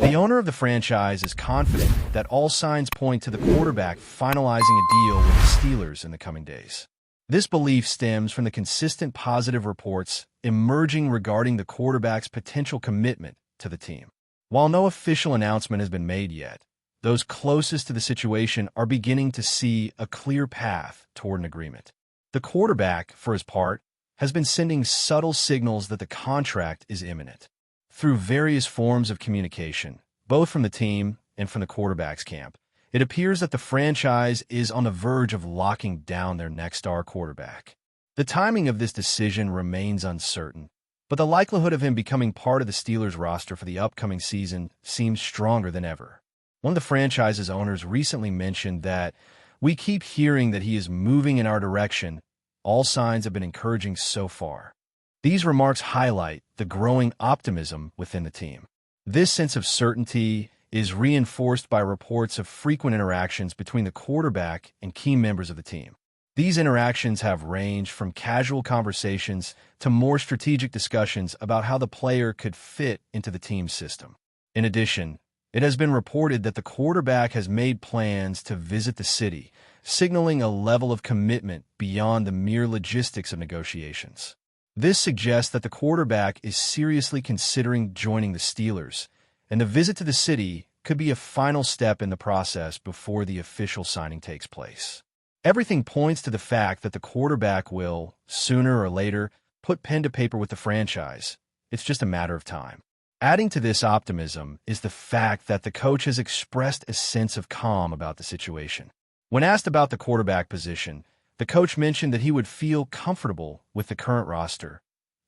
The owner of the franchise is confident that all signs point to the quarterback finalizing a deal with the Steelers in the coming days. This belief stems from the consistent positive reports emerging regarding the quarterback's potential commitment to the team. While no official announcement has been made yet, those closest to the situation are beginning to see a clear path toward an agreement. The quarterback, for his part, has been sending subtle signals that the contract is imminent. Through various forms of communication, both from the team and from the quarterback's camp, it appears that the franchise is on the verge of locking down their next star quarterback. The timing of this decision remains uncertain, but the likelihood of him becoming part of the Steelers roster for the upcoming season seems stronger than ever. One of the franchise's owners recently mentioned that, "We keep hearing that he is moving in our direction. All signs have been encouraging so far." These remarks highlight the growing optimism within the team. This sense of certainty is reinforced by reports of frequent interactions between the quarterback and key members of the team. These interactions have ranged from casual conversations to more strategic discussions about how the player could fit into the team's system. In addition, it has been reported that the quarterback has made plans to visit the city, signaling a level of commitment beyond the mere logistics of negotiations. This suggests that the quarterback is seriously considering joining the Steelers, and the visit to the city could be a final step in the process before the official signing takes place. Everything points to the fact that the quarterback will, sooner or later, put pen to paper with the franchise. It's just a matter of time. Adding to this optimism is the fact that the coach has expressed a sense of calm about the situation. When asked about the quarterback position, the coach mentioned that he would feel comfortable with the current roster,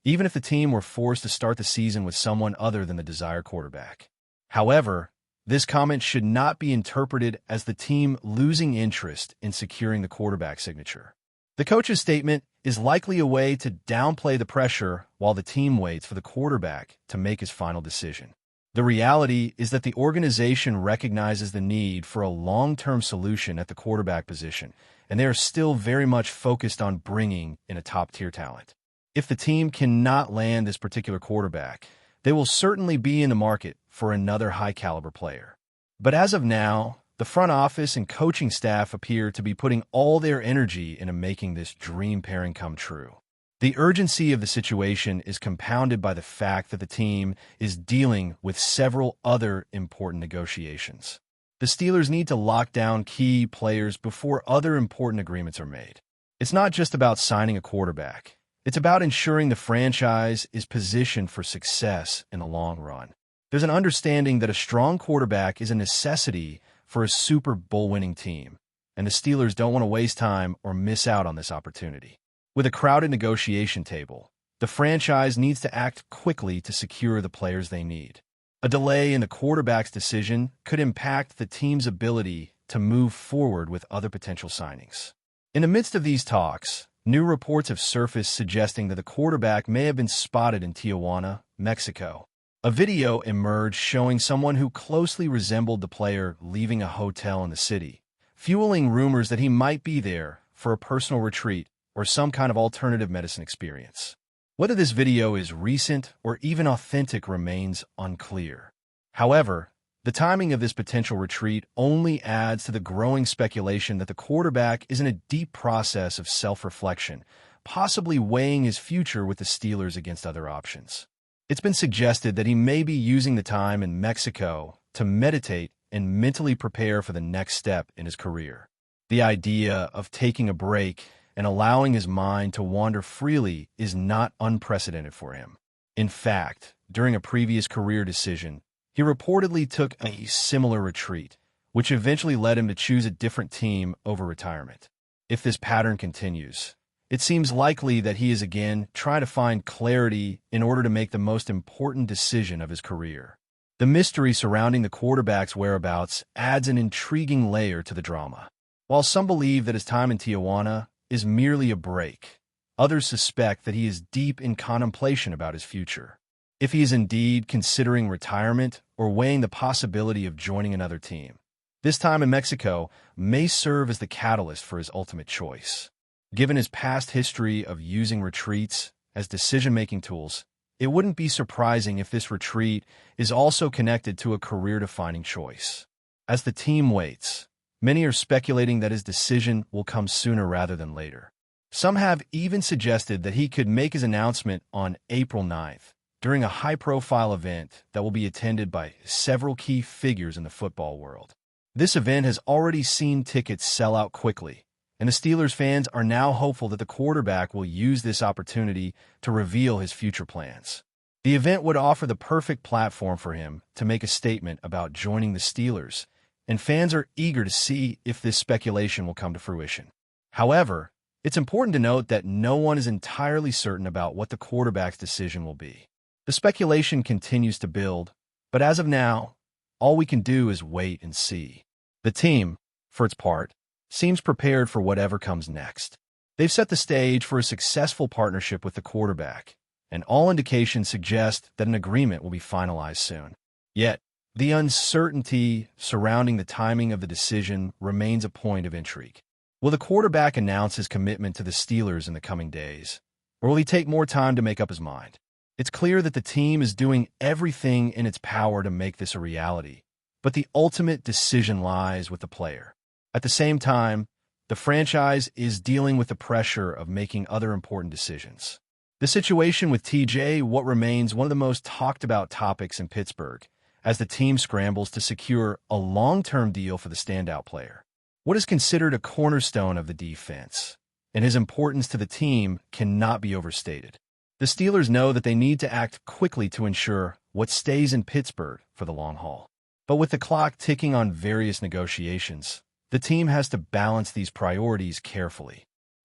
even if the team were forced to start the season with someone other than the desired quarterback. However, this comment should not be interpreted as the team losing interest in securing the quarterback signature. The coach's statement is likely a way to downplay the pressure while the team waits for the quarterback to make his final decision. The reality is that the organization recognizes the need for a long-term solution at the quarterback position, and they are still very much focused on bringing in a top-tier talent. If the team cannot land this particular quarterback, they will certainly be in the market for another high-caliber player. But as of now, the front office and coaching staff appear to be putting all their energy into making this dream pairing come true. The urgency of the situation is compounded by the fact that the team is dealing with several other important negotiations. The Steelers need to lock down key players before other important agreements are made. It's not just about signing a quarterback. It's about ensuring the franchise is positioned for success in the long run. There's an understanding that a strong quarterback is a necessity for a Super Bowl-winning team, and the Steelers don't want to waste time or miss out on this opportunity. With a crowded negotiation table, the franchise needs to act quickly to secure the players they need. A delay in the quarterback's decision could impact the team's ability to move forward with other potential signings. In the midst of these talks, new reports have surfaced suggesting that the quarterback may have been spotted in Tijuana, Mexico. A video emerged showing someone who closely resembled the player leaving a hotel in the city, fueling rumors that he might be there for a personal retreat or some kind of alternative medicine experience. Whether this video is recent or even authentic remains unclear. However, the timing of this potential retreat only adds to the growing speculation that the quarterback is in a deep process of self-reflection, possibly weighing his future with the Steelers against other options. It's been suggested that he may be using the time in Mexico to meditate and mentally prepare for the next step in his career. The idea of taking a break and allowing his mind to wander freely is not unprecedented for him. In fact, during a previous career decision, he reportedly took a similar retreat, which eventually led him to choose a different team over retirement. If this pattern continues, it seems likely that he is again trying to find clarity in order to make the most important decision of his career. The mystery surrounding the quarterback's whereabouts adds an intriguing layer to the drama. While some believe that his time in Tijuana is merely a break, others suspect that he is deep in contemplation about his future. If he is indeed considering retirement or weighing the possibility of joining another team, this time in Mexico may serve as the catalyst for his ultimate choice. Given his past history of using retreats as decision-making tools, it wouldn't be surprising if this retreat is also connected to a career-defining choice. As the team waits, many are speculating that his decision will come sooner rather than later. Some have even suggested that he could make his announcement on April 9th, during a high-profile event that will be attended by several key figures in the football world. This event has already seen tickets sell out quickly, and the Steelers fans are now hopeful that the quarterback will use this opportunity to reveal his future plans. The event would offer the perfect platform for him to make a statement about joining the Steelers, and fans are eager to see if this speculation will come to fruition. However, it's important to note that no one is entirely certain about what the quarterback's decision will be. The speculation continues to build, but as of now, all we can do is wait and see. The team, for its part, seems prepared for whatever comes next. They've set the stage for a successful partnership with the quarterback, and all indications suggest that an agreement will be finalized soon. Yet, the uncertainty surrounding the timing of the decision remains a point of intrigue. Will the quarterback announce his commitment to the Steelers in the coming days, or will he take more time to make up his mind? It's clear that the team is doing everything in its power to make this a reality, but the ultimate decision lies with the player. At the same time, the franchise is dealing with the pressure of making other important decisions. The situation with TJ, what remains one of the most talked about topics in Pittsburgh, as the team scrambles to secure a long-term deal for the standout player. What is considered a cornerstone of the defense, and his importance to the team cannot be overstated. The Steelers know that they need to act quickly to ensure what stays in Pittsburgh for the long haul. But with the clock ticking on various negotiations, the team has to balance these priorities carefully.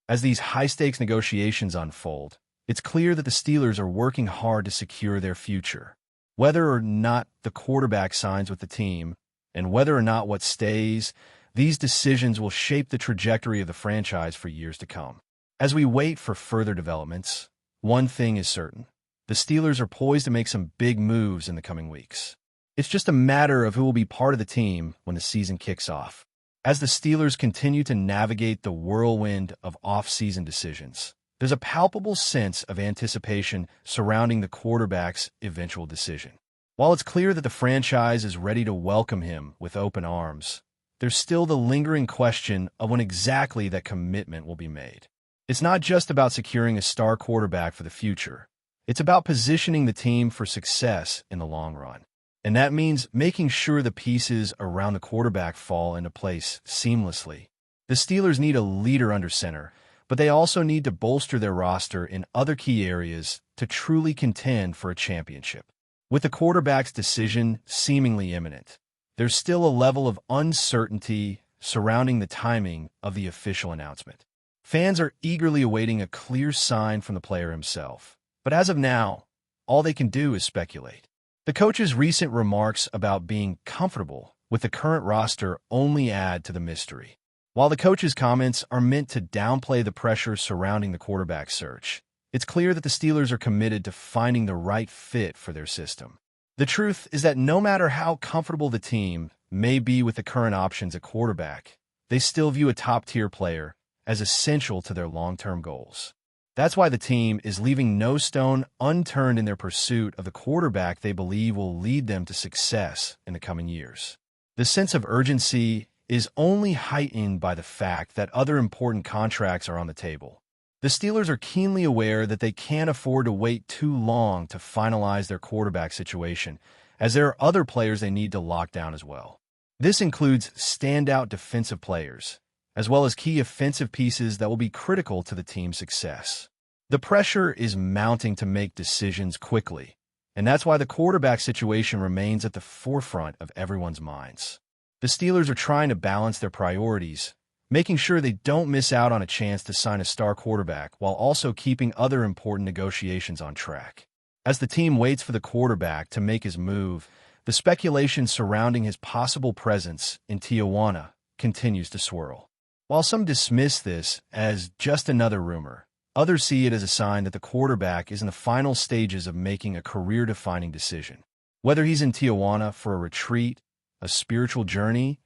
As these high-stakes negotiations unfold, it's clear that the Steelers are working hard to secure their future. Whether or not the quarterback signs with the team, and whether or not what stays, these decisions will shape the trajectory of the franchise for years to come. As we wait for further developments, one thing is certain. The Steelers are poised to make some big moves in the coming weeks. It's just a matter of who will be part of the team when the season kicks off. As the Steelers continue to navigate the whirlwind of off-season decisions, there's a palpable sense of anticipation surrounding the quarterback's eventual decision. While it's clear that the franchise is ready to welcome him with open arms, there's still the lingering question of when exactly that commitment will be made. It's not just about securing a star quarterback for the future. It's about positioning the team for success in the long run. And that means making sure the pieces around the quarterback fall into place seamlessly. The Steelers need a leader under center, but they also need to bolster their roster in other key areas to truly contend for a championship. With the quarterback's decision seemingly imminent, there's still a level of uncertainty surrounding the timing of the official announcement. Fans are eagerly awaiting a clear sign from the player himself. But as of now, all they can do is speculate. The coach's recent remarks about being comfortable with the current roster only add to the mystery. While the coach's comments are meant to downplay the pressure surrounding the quarterback search, it's clear that the Steelers are committed to finding the right fit for their system. The truth is that no matter how comfortable the team may be with the current options at quarterback, they still view a top-tier player as essential to their long-term goals. That's why the team is leaving no stone unturned in their pursuit of the quarterback they believe will lead them to success in the coming years. The sense of urgency is only heightened by the fact that other important contracts are on the table. The Steelers are keenly aware that they can't afford to wait too long to finalize their quarterback situation, as there are other players they need to lock down as well. This includes standout defensive players, as well as key offensive pieces that will be critical to the team's success. The pressure is mounting to make decisions quickly, and that's why the quarterback situation remains at the forefront of everyone's minds. The Steelers are trying to balance their priorities, making sure they don't miss out on a chance to sign a star quarterback while also keeping other important negotiations on track. As the team waits for the quarterback to make his move, the speculation surrounding his possible presence in Tijuana continues to swirl. While some dismiss this as just another rumor, others see it as a sign that the quarterback is in the final stages of making a career-defining decision. Whether he's in Tijuana for a retreat, a spiritual journey,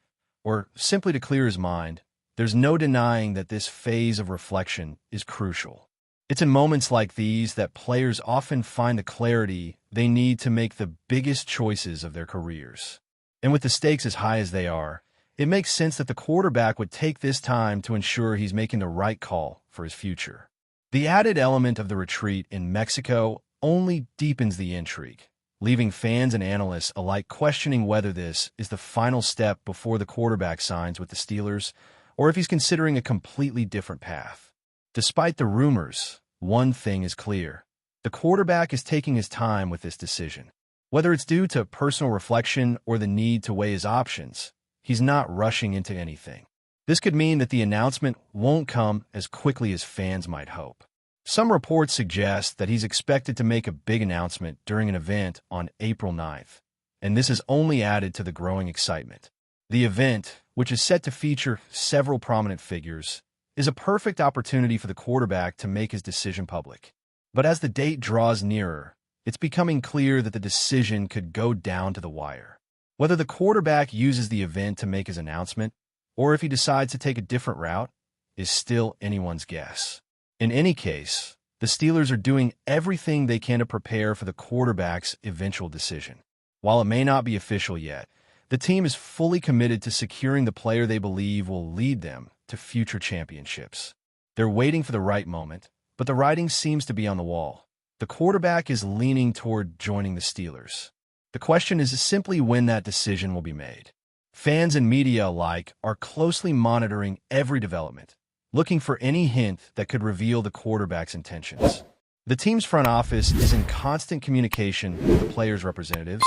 or simply to clear his mind, there's no denying that this phase of reflection is crucial. It's in moments like these that players often find the clarity they need to make the biggest choices of their careers. And with the stakes as high as they are, it makes sense that the quarterback would take this time to ensure he's making the right call for his future. The added element of the retreat in Mexico only deepens the intrigue, leaving fans and analysts alike questioning whether this is the final step before the quarterback signs with the Steelers, or if he's considering a completely different path. Despite the rumors, one thing is clear. The quarterback is taking his time with this decision. Whether it's due to personal reflection or the need to weigh his options, he's not rushing into anything. This could mean that the announcement won't come as quickly as fans might hope. Some reports suggest that he's expected to make a big announcement during an event on April 9th, and this has only added to the growing excitement. The event, which is set to feature several prominent figures, is a perfect opportunity for the quarterback to make his decision public. But as the date draws nearer, it's becoming clear that the decision could go down to the wire. Whether the quarterback uses the event to make his announcement, or if he decides to take a different route, is still anyone's guess. In any case, the Steelers are doing everything they can to prepare for the quarterback's eventual decision. While it may not be official yet, the team is fully committed to securing the player they believe will lead them to future championships. They're waiting for the right moment, but the writing seems to be on the wall. The quarterback is leaning toward joining the Steelers. The question is simply when that decision will be made. Fans and media alike are closely monitoring every development, looking for any hint that could reveal the quarterback's intentions. The team's front office is in constant communication with the players' representatives,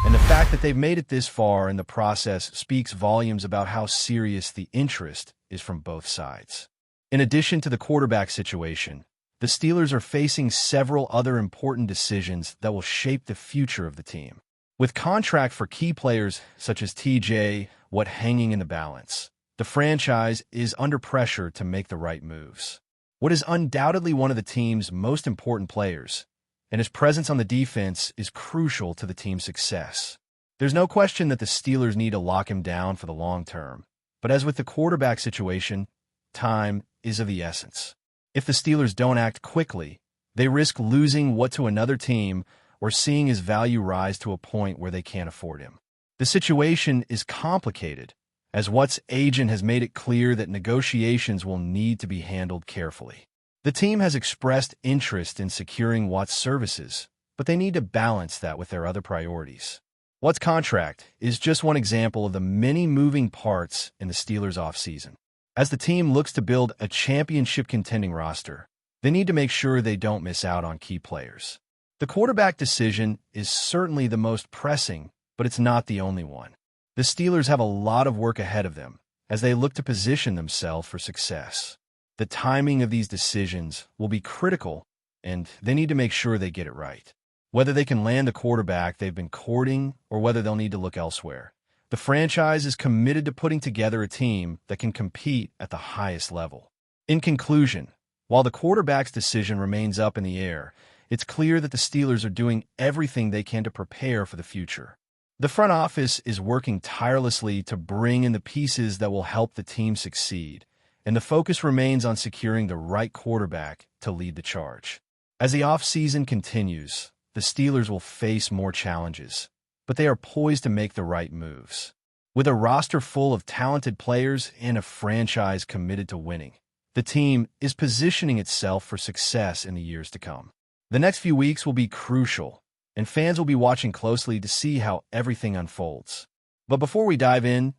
and the fact that they've made it this far in the process speaks volumes about how serious the interest is from both sides. In addition to the quarterback situation, the Steelers are facing several other important decisions that will shape the future of the team. With contract for key players such as T.J. Watt hanging in the balance, the franchise is under pressure to make the right moves. Watt is undoubtedly one of the team's most important players, and his presence on the defense is crucial to the team's success. There's no question that the Steelers need to lock him down for the long term, but as with the quarterback situation, time is of the essence. If the Steelers don't act quickly, they risk losing Watt to another team or seeing his value rise to a point where they can't afford him. The situation is complicated, as Watt's agent has made it clear that negotiations will need to be handled carefully. The team has expressed interest in securing Watt's services, but they need to balance that with their other priorities. Watt's contract is just one example of the many moving parts in the Steelers' offseason. As the team looks to build a championship-contending roster, they need to make sure they don't miss out on key players. The quarterback decision is certainly the most pressing, but it's not the only one. The Steelers have a lot of work ahead of them as they look to position themselves for success. The timing of these decisions will be critical, and they need to make sure they get it right. Whether they can land the quarterback they've been courting or whether they'll need to look elsewhere, the franchise is committed to putting together a team that can compete at the highest level. In conclusion, while the quarterback's decision remains up in the air, it's clear that the Steelers are doing everything they can to prepare for the future. The front office is working tirelessly to bring in the pieces that will help the team succeed, and the focus remains on securing the right quarterback to lead the charge. As the offseason continues, the Steelers will face more challenges, but they are poised to make the right moves. With a roster full of talented players and a franchise committed to winning, the team is positioning itself for success in the years to come. The next few weeks will be crucial, and fans will be watching closely to see how everything unfolds. But before we dive in,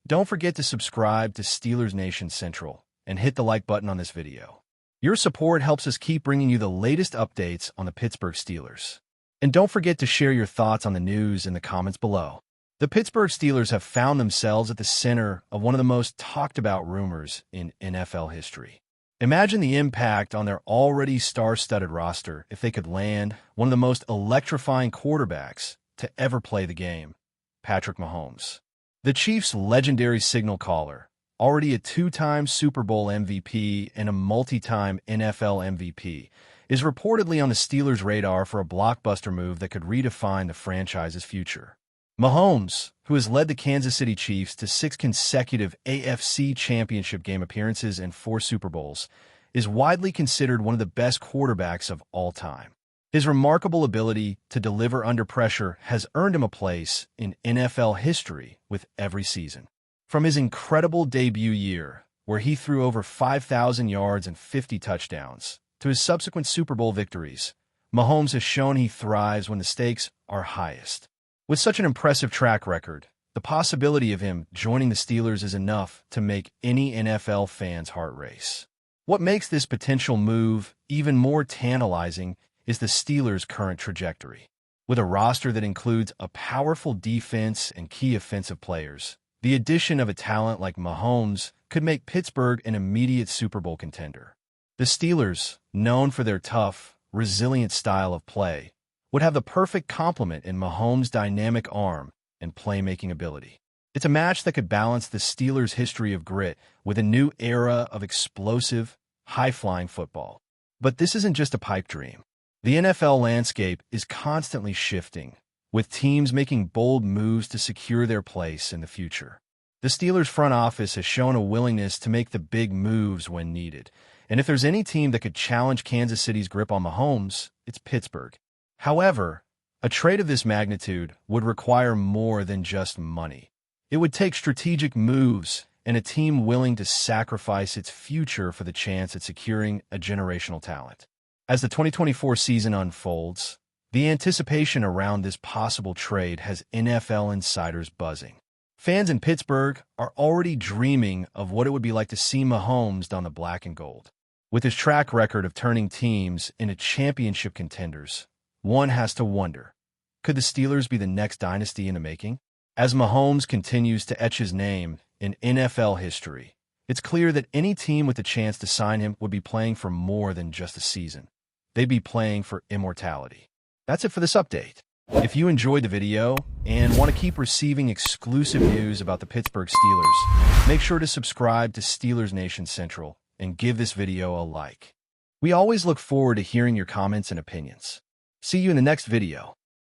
don't forget to subscribe to Steelers Nation Central and hit the like button on this video. Your support helps us keep bringing you the latest updates on the Pittsburgh Steelers. And don't forget to share your thoughts on the news in the comments below. The Pittsburgh Steelers have found themselves at the center of one of the most talked about rumors in NFL history. Imagine the impact on their already star-studded roster if they could land one of the most electrifying quarterbacks to ever play the game, Patrick Mahomes. The Chiefs' legendary signal caller, already a two-time Super Bowl MVP and a multi-time NFL MVP, is reportedly on the Steelers' radar for a blockbuster move that could redefine the franchise's future. Mahomes, who has led the Kansas City Chiefs to 6 consecutive AFC Championship game appearances and 4 Super Bowls, is widely considered one of the best quarterbacks of all time. His remarkable ability to deliver under pressure has earned him a place in NFL history with every season. From his incredible debut year, where he threw over 5,000 yards and 50 touchdowns, to his subsequent Super Bowl victories, Mahomes has shown he thrives when the stakes are highest. With such an impressive track record, the possibility of him joining the Steelers is enough to make any NFL fan's heart race. What makes this potential move even more tantalizing is the Steelers' current trajectory. With a roster that includes a powerful defense and key offensive players, the addition of a talent like Mahomes could make Pittsburgh an immediate Super Bowl contender. The Steelers, known for their tough, resilient style of play, would have the perfect complement in Mahomes' dynamic arm and playmaking ability. It's a match that could balance the Steelers' history of grit with a new era of explosive, high-flying football. But this isn't just a pipe dream. The NFL landscape is constantly shifting, with teams making bold moves to secure their place in the future. The Steelers' front office has shown a willingness to make the big moves when needed, and if there's any team that could challenge Kansas City's grip on Mahomes, it's Pittsburgh. However, a trade of this magnitude would require more than just money. It would take strategic moves and a team willing to sacrifice its future for the chance at securing a generational talent. As the 2024 season unfolds, the anticipation around this possible trade has NFL insiders buzzing. Fans in Pittsburgh are already dreaming of what it would be like to see Mahomes don the black and gold. With his track record of turning teams into championship contenders, one has to wonder, could the Steelers be the next dynasty in the making? As Mahomes continues to etch his name in NFL history, it's clear that any team with the chance to sign him would be playing for more than just a season. They'd be playing for immortality. That's it for this update. If you enjoyed the video and want to keep receiving exclusive news about the Pittsburgh Steelers, make sure to subscribe to Steelers Nation Central and give this video a like. We always look forward to hearing your comments and opinions. See you in the next video.